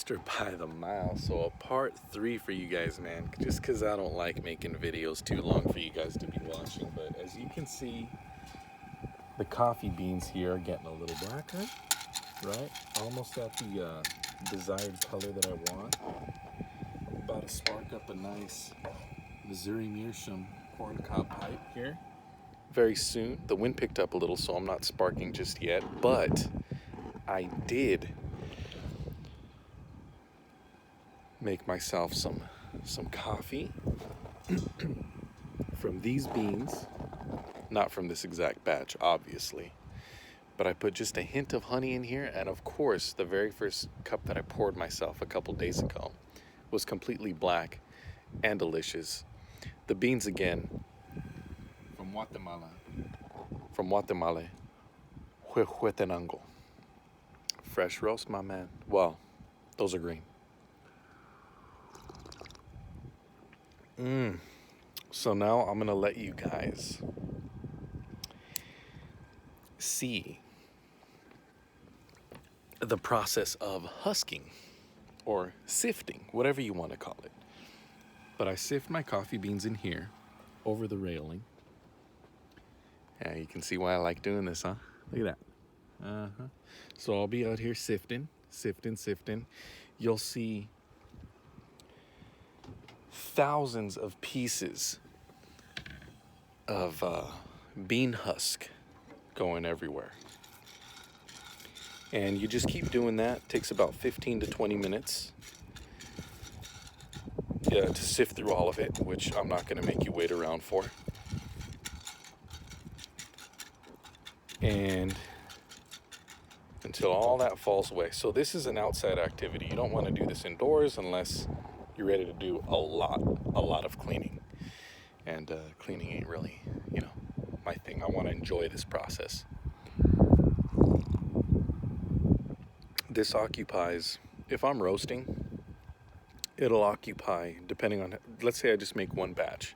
Mr. By the Mile. So a part 3 for you guys, man. Just because I don't like making videos too long for you guys to be watching. But as you can see, the coffee beans here are getting a little blacker, right? Almost at the desired color that I want. I'm about to spark up a nice Missouri Meerschaum corncob pipe here very soon. The wind picked up a little, so I'm not sparking just yet, but I did make myself some coffee from these beans, not from this exact batch, obviously, but I put just a hint of honey in here, and of course, the very first cup that I poured myself a couple days ago was completely black and delicious. The beans again, from Guatemala, Huehuetenango. Fresh roast, my man. Well, those are green. So now I'm gonna let you guys see the process of husking or sifting, whatever you want to call it. But I sift my coffee beans in here over the railing. Yeah, you can see why I like doing this, huh? Look at that. So I'll be out here sifting. You'll see thousands of pieces of bean husk going everywhere. And you just keep doing that. It takes about 15 to 20 minutes to sift through all of it, which I'm not going to make you wait around for. And until all that falls away. So this is an outside activity. You don't want to do this indoors unless you're ready to do a lot of cleaning. And cleaning ain't really, my thing. I want to enjoy this process. This occupies, if I'm roasting, it'll occupy, depending on, let's say I just make one batch.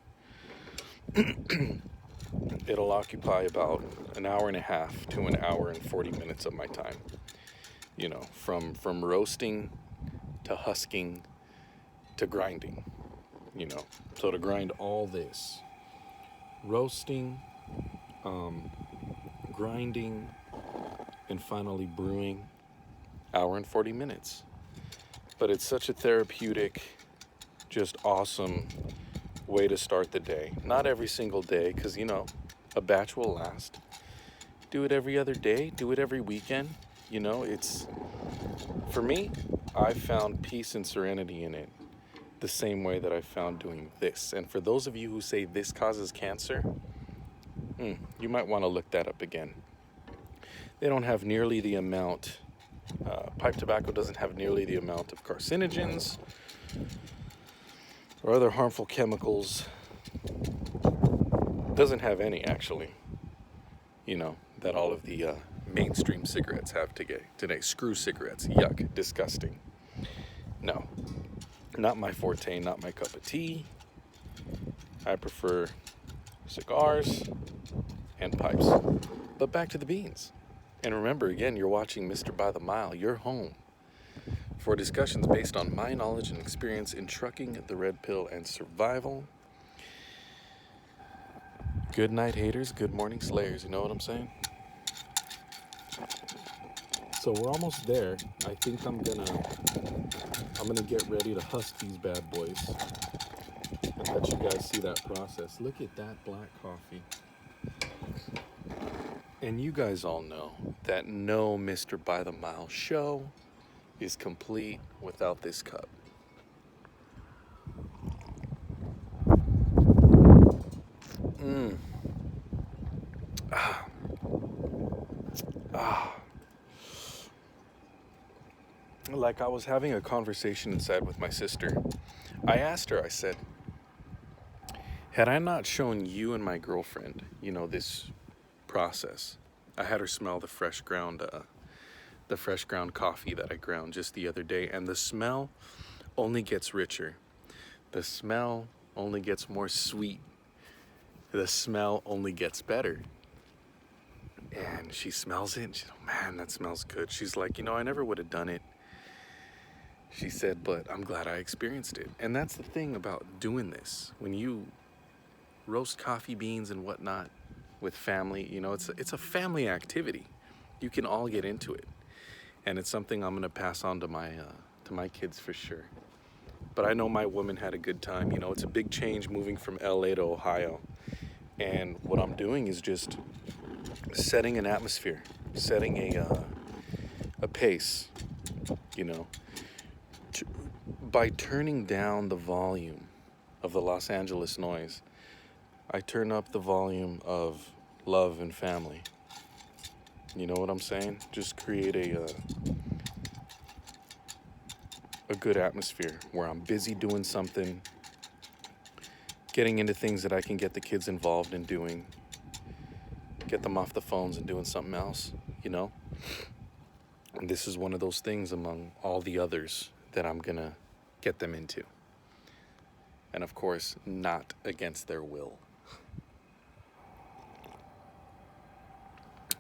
It'll occupy about an hour and a half to an hour and 40 minutes of my time. From roasting to husking to grinding, So to grind all this, roasting, grinding, and finally brewing, hour and 40 minutes. But it's such a therapeutic, just awesome way to start the day. Not every single day, because, a batch will last. Do it every other day. Do it every weekend. It's, for me, I found peace and serenity in it the same way that I found doing this. And for those of you who say this causes cancer, you might want to look that up again. They don't have nearly the amount, pipe tobacco doesn't have nearly the amount of carcinogens or other harmful chemicals. Doesn't have any, actually, that all of the mainstream cigarettes have today. Screw cigarettes. Yuck. Disgusting. No. Not my forte, not my cup of tea. I prefer cigars and pipes. But back to the beans. And remember, again, you're watching Mr. By the Mile, your home for discussions based on my knowledge and experience in trucking, the red pill, and survival. Good night, haters. Good morning, slayers. You know what I'm saying? So we're almost there. I think I'm gonna get ready to husk these bad boys and let you guys see that process. Look at that black coffee. And you guys all know that no Mr. By the Mile show is complete without this cup. Like I was having a conversation inside with my sister. I asked her, I said, had I not shown you and my girlfriend, this process, I had her smell the fresh ground coffee that I ground just the other day, and the smell only gets richer. The smell only gets more sweet. The smell only gets better. And she smells it, and she's like, man, that smells good. She's like, I never would have done it She said, but I'm glad I experienced it. And that's the thing about doing this. When you roast coffee beans and whatnot with family, you know, it's a family activity. You can all get into it. And it's something I'm gonna pass on to my kids for sure. But I know my woman had a good time. You know, it's a big change moving from LA to Ohio. And what I'm doing is just setting an atmosphere, setting a pace, you know, by turning down the volume of the Los Angeles noise. I turn up the volume of love and family. You know what I'm saying? Just create a good atmosphere where I'm busy doing something, getting into things that I can get the kids involved in doing, get them off the phones and doing something else, you know? And this is one of those things among all the others that I'm gonna get them into. And of course, not against their will.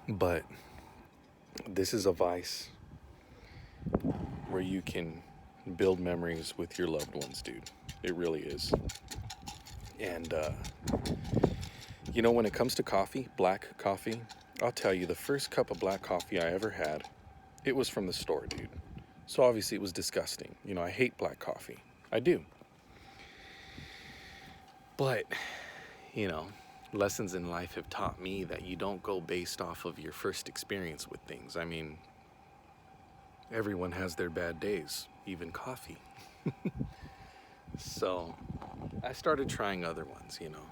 But this is a vice where you can build memories with your loved ones, dude. It really is. And, you know, when it comes to coffee, black coffee, I'll tell you, the first cup of black coffee I ever had, it was from the store, dude. So obviously it was disgusting. You know, I hate black coffee. I do. But, you know, lessons in life have taught me that you don't go based off of your first experience with things. I mean, everyone has their bad days, even coffee. So I started trying other ones, you know.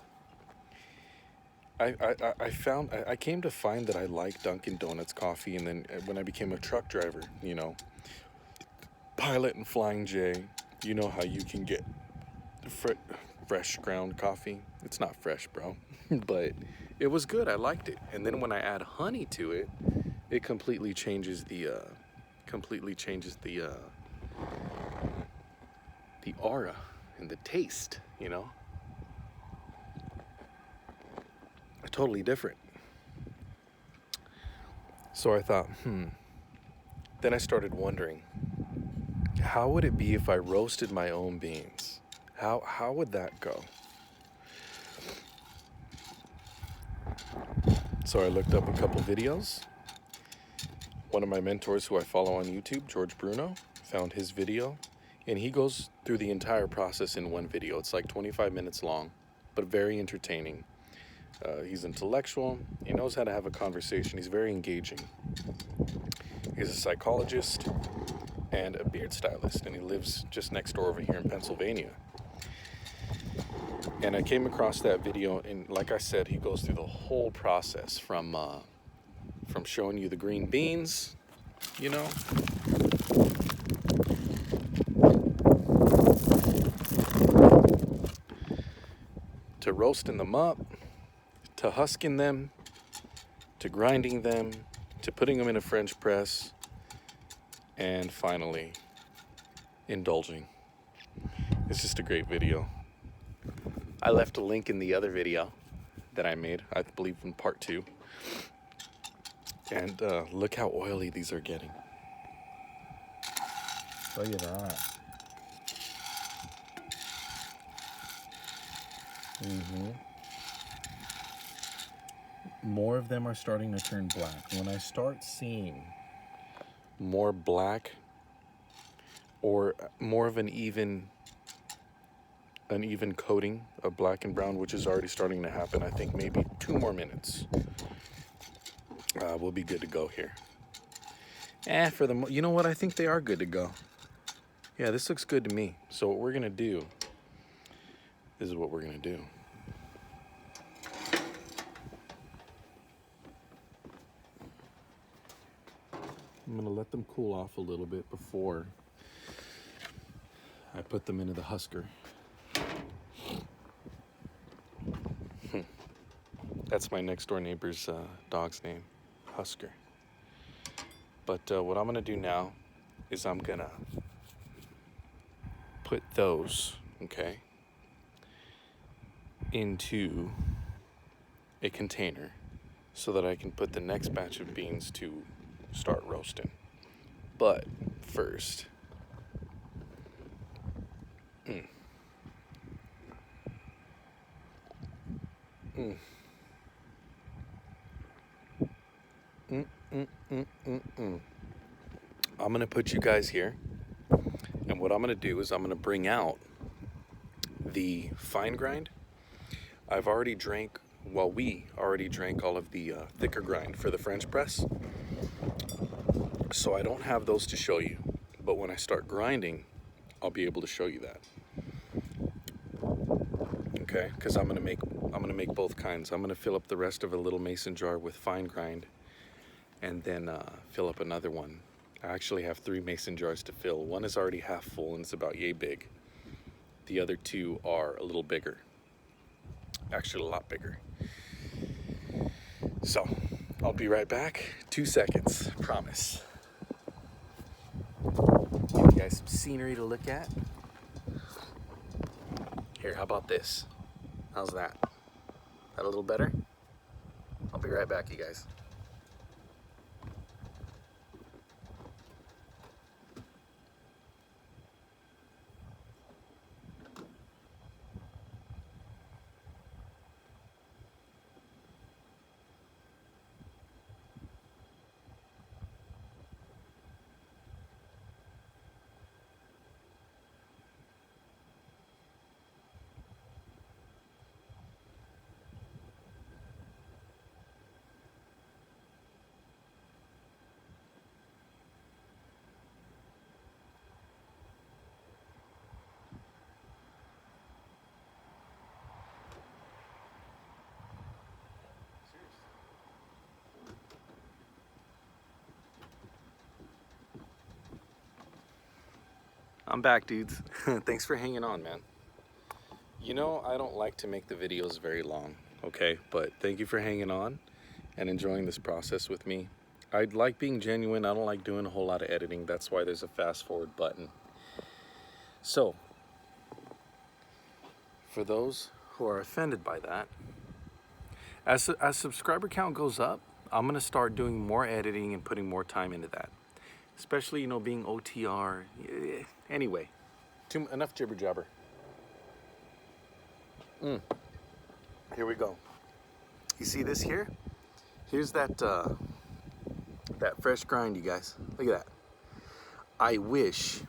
I came to find that I like Dunkin' Donuts coffee, and then when I became a truck driver, you know, Pilot and Flying J, you know how you can get fresh ground coffee. It's not fresh, bro, but it was good. I liked it. And then when I add honey to it, it completely changes the aura and the taste, you know. Totally different. So I thought, Then I started wondering, how would it be if I roasted my own beans? How would that go? So I looked up a couple videos. One of my mentors who I follow on YouTube, George Bruno, found his video, and he goes through the entire process in one video. It's like 25 minutes long, but very entertaining. He's intellectual. He knows how to have a conversation. He's very engaging. He's a psychologist and a beard stylist, and he lives just next door over here in Pennsylvania. And I came across that video, and like I said, he goes through the whole process from showing you the green beans, you know, to roasting them up, to husking them, to grinding them, to putting them in a French press, and finally, indulging. It's just a great video. I left a link in the other video that I made, I believe in part 2. And look how oily these are getting. Look at that. More of them are starting to turn black. When I start seeing more black or more of an even coating of black and brown, which is already starting to happen, I think maybe 2 more minutes. We'll be good to go here. You know what? I think they are good to go. Yeah, this looks good to me. So what we're gonna do, this is what we're gonna do. I'm gonna let them cool off a little bit before I put them into the husker. That's my next door neighbor's dog's name, Husker. But what I'm gonna do now is I'm gonna put those, okay, into a container so that I can put the next batch of beans to start roasting. But first, Mm. Mm. Mm, mm, mm, mm, mm. I'm gonna put you guys here, and what I'm gonna do is I'm gonna bring out the fine grind. I've already drank, well, we already drank all of the thicker grind for the French press, so I don't have those to show you. But when I start grinding, I'll be able to show you that. Okay, because I'm gonna make both kinds. I'm gonna fill up the rest of a little mason jar with fine grind, and then fill up another one. I actually have 3 mason jars to fill. One is already half full and it's about yay big. The other 2 are a little bigger. Actually, a lot bigger. So, I'll be right back. 2 seconds, promise. Give you guys some scenery to look at. Here, how about this? How's that? That a little better? I'll be right back, you guys. I'm back, dudes. Thanks for hanging on, man. You know, I don't like to make the videos very long, okay? But thank you for hanging on and enjoying this process with me. I like being genuine. I don't like doing a whole lot of editing. That's why there's a fast forward button. So, for those who are offended by that, as subscriber count goes up, I'm gonna start doing more editing and putting more time into that. Especially, you know, being OTR. Anyway, enough jibber jabber. Here we go. You see this here? Here's that that fresh grind, you guys. Look at that. I wish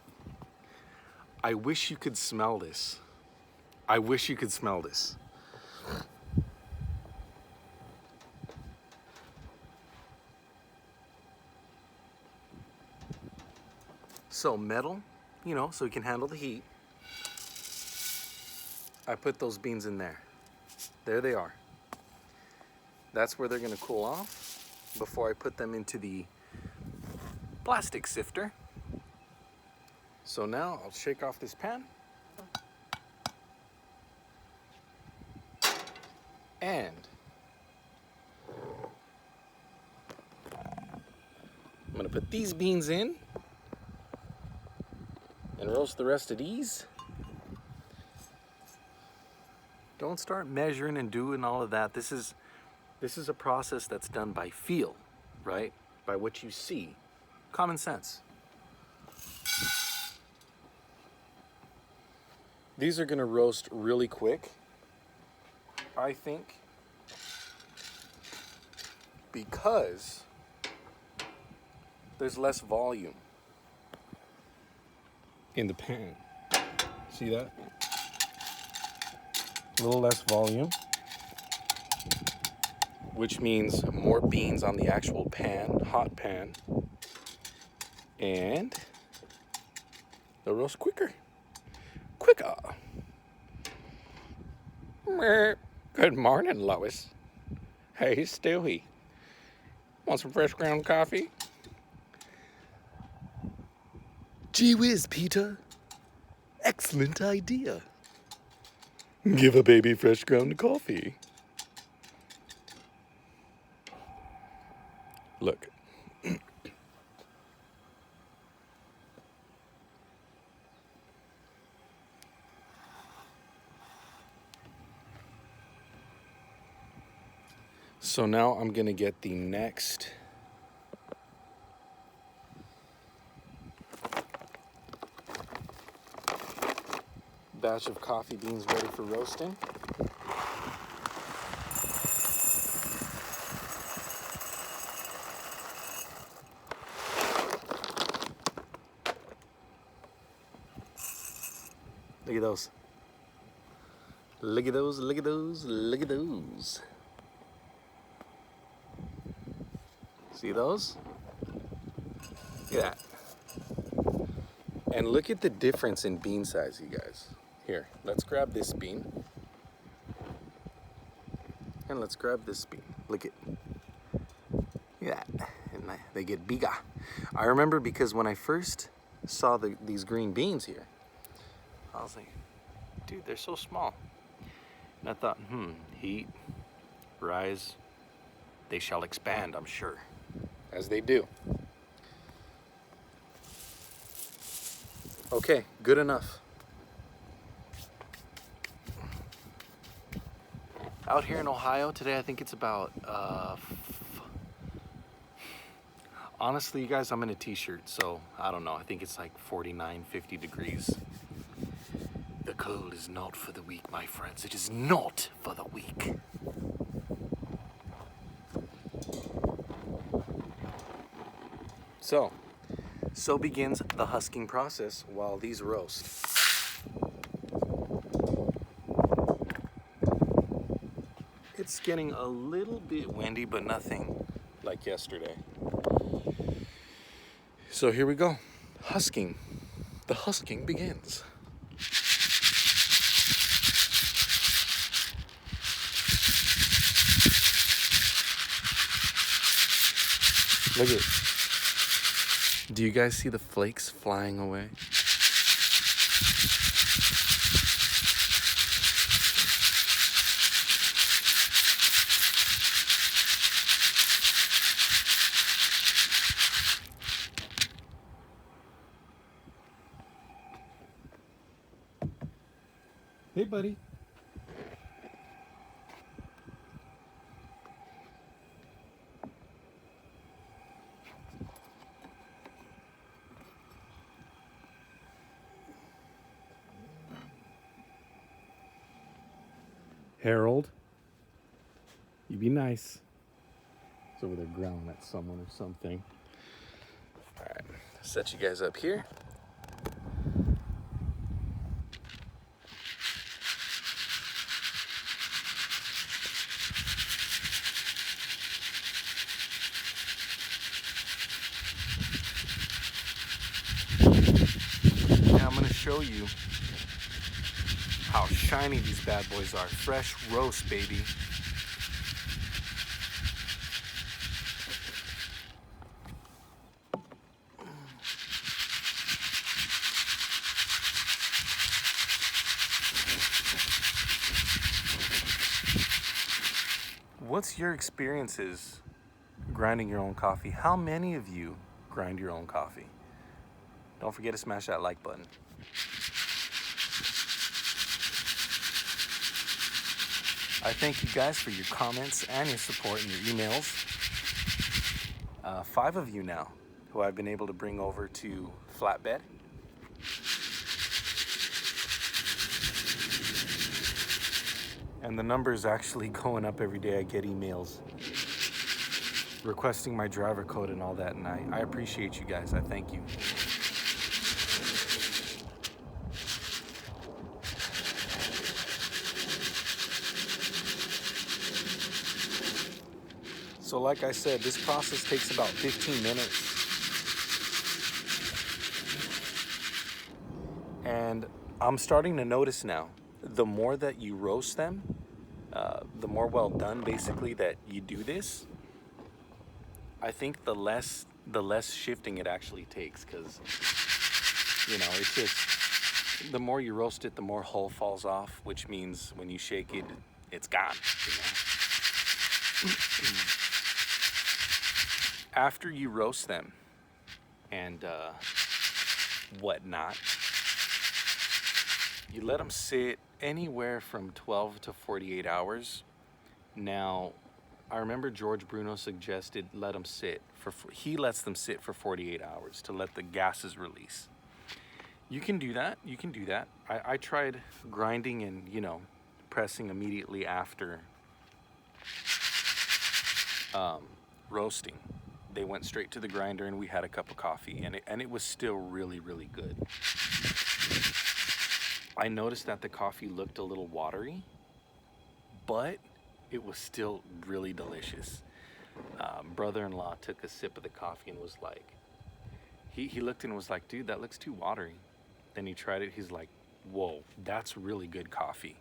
you could smell this. I wish you could smell this. So metal, you know, so it can handle the heat. I put those beans in there. There they are. That's where they're gonna cool off before I put them into the plastic sifter. So now I'll shake off this pan. And I'm gonna put these beans in and roast the rest of these. Don't start measuring and doing all of that. This is a process that's done by feel, right? By what you see. Common sense. These are gonna roast really quick, I think, because there's less volume in the pan. See that? A little less volume, which means more beans on the actual pan, hot pan, and they'll roast quicker. Quicker. Good morning, Lois. Hey, Stewie. Want some fresh ground coffee? Gee whiz, Peter. Excellent idea. Give a baby fresh ground coffee. Look. So now I'm gonna get the next batch of coffee beans ready for roasting. Look at those. Look at those, look at those, look at those. See those? Look at that. And look at the difference in bean size, you guys. Here, let's grab this bean. And let's grab this bean. Look at that. And they get bigger. I remember because when I first saw these green beans here, I was like, dude, they're so small. And I thought, heat, rise, they shall expand, I'm sure. As they do. Okay, good enough. Out here in Ohio today, I think it's about, honestly, you guys, I'm in a t-shirt, so I don't know. I think it's like 49, 50 degrees. The cold is not for the weak, my friends. It is not for the weak. So begins the husking process while these roast. It's getting a little bit windy, but nothing like yesterday. So here we go. Husking. The husking begins. Look at it. Do you guys see the flakes flying away? Hey, buddy. Harold, you be nice. He's over there growling at someone or something. All right, set you guys up here. Now I'm gonna show you how shiny these bad boys are. Fresh roast, baby. What's your experiences grinding your own coffee? How many of you grind your own coffee? Don't forget to smash that like button. I thank you guys for your comments and your support and your emails. 5 of you now who I've been able to bring over to Flatbed. And the number is actually going up every day. I get emails requesting my driver code and all that, and I appreciate you guys. I thank you. So like I said, this process takes about 15 minutes. And I'm starting to notice now, the more that you roast them, the more well done basically that you do this, I think the less shifting it actually takes, because, you know, it's just, the more you roast it, the more hull falls off, which means when you shake it, it's gone, you know? After you roast them and whatnot, you let them sit anywhere from 12 to 48 hours. Now, I remember George Bruno suggested let them sit he lets them sit for 48 hours to let the gases release. You can do that. You can do that. I tried grinding and, pressing immediately after roasting. They went straight to the grinder and we had a cup of coffee, and it was still really, really good. I noticed that the coffee looked a little watery, but it was still really delicious. Brother-in-law took a sip of the coffee and was like, he looked and was like, dude, that looks too watery. Then he tried it. He's like, whoa, that's really good coffee.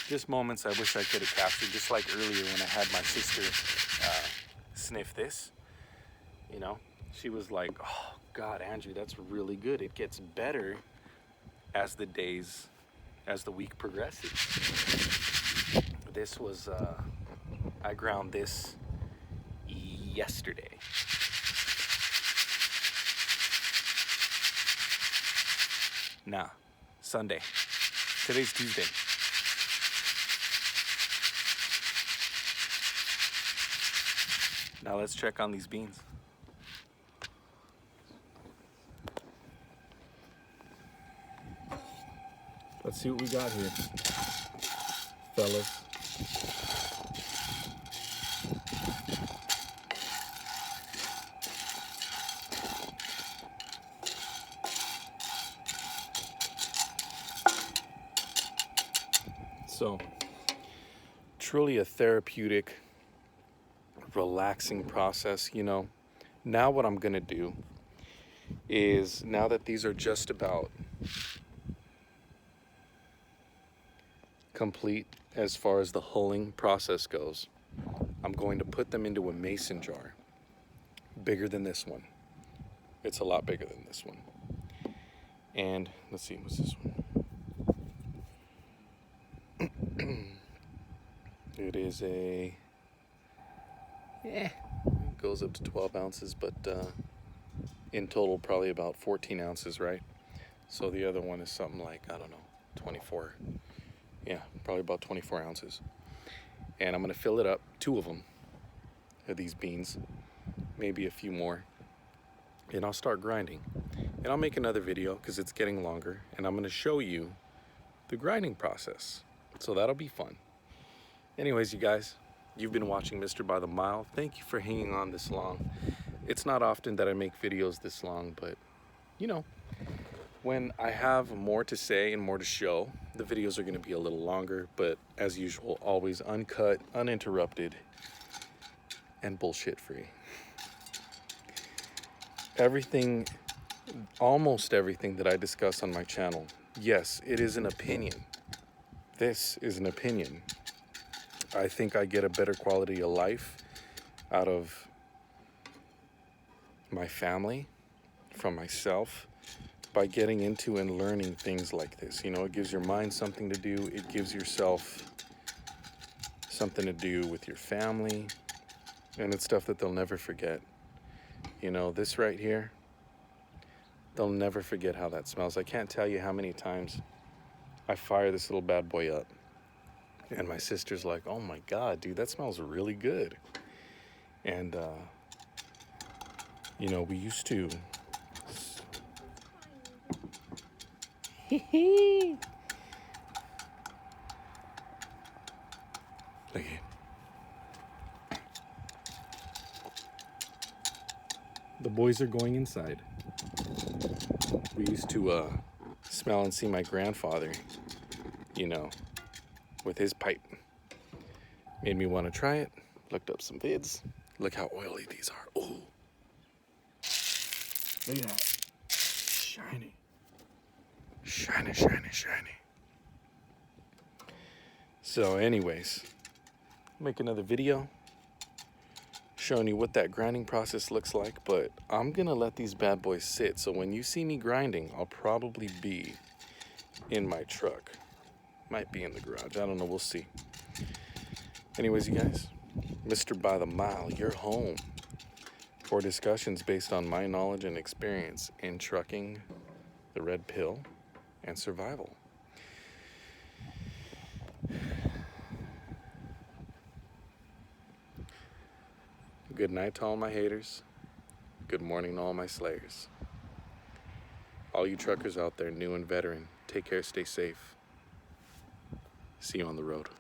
Just moments I wish I could have captured, just like earlier when I had my sister sniff this. She was like, oh, God, Andrew, that's really good. It gets better as the week progresses. This was, I ground this yesterday. Nah, Sunday. Today's Tuesday. Now let's check on these beans. Let's see what we got here, fellas. So, truly a therapeutic, relaxing process, Now what I'm gonna do is, now that these are just about complete as far as the hulling process goes, I'm going to put them into a mason jar, bigger than this one. It's a lot bigger than this one. And let's see, what's this one? It is it goes up to 12 ounces, but in total probably about 14 ounces, right? So the other one is something like, I don't know, 24. Yeah, probably about 24 ounces. And I'm gonna fill it up, 2 of them, of these beans, maybe a few more. And I'll start grinding. And I'll make another video because it's getting longer, and I'm gonna show you the grinding process. So that'll be fun. Anyways, you guys, you've been watching Mr. by the Mile. Thank you for hanging on this long. It's not often that I make videos this long, but when I have more to say and more to show, the videos are going to be a little longer, but as usual, always uncut, uninterrupted, and bullshit free. Almost everything that I discuss on my channel, yes, it is an opinion. This is an opinion. I think I get a better quality of life out of my family, from myself, by getting into and learning things like this. It gives your mind something to do. It gives yourself something to do with your family. And it's stuff that they'll never forget. This right here, they'll never forget how that smells. I can't tell you how many times I fire this little bad boy up, and my sister's like, oh my God, dude, that smells really good. And, we used to... Okay. The boys are going inside. We used to smell and see my grandfather, with his pipe. Made me want to try it. Looked up some vids. Look how oily these are. Ooh. Look at that. Shiny. Shiny, shiny, shiny. So anyways, make another video showing you what that grinding process looks like, but I'm gonna let these bad boys sit, so when you see me grinding, I'll probably be in my truck. Might be in the garage, I don't know, we'll see. Anyways, you guys, Mr. By the Mile, you're home for discussions based on my knowledge and experience in trucking, the red pill, and survival. Good night to all my haters. Good morning to all my slayers. All you truckers out there, new and veteran, take care, stay safe. See you on the road.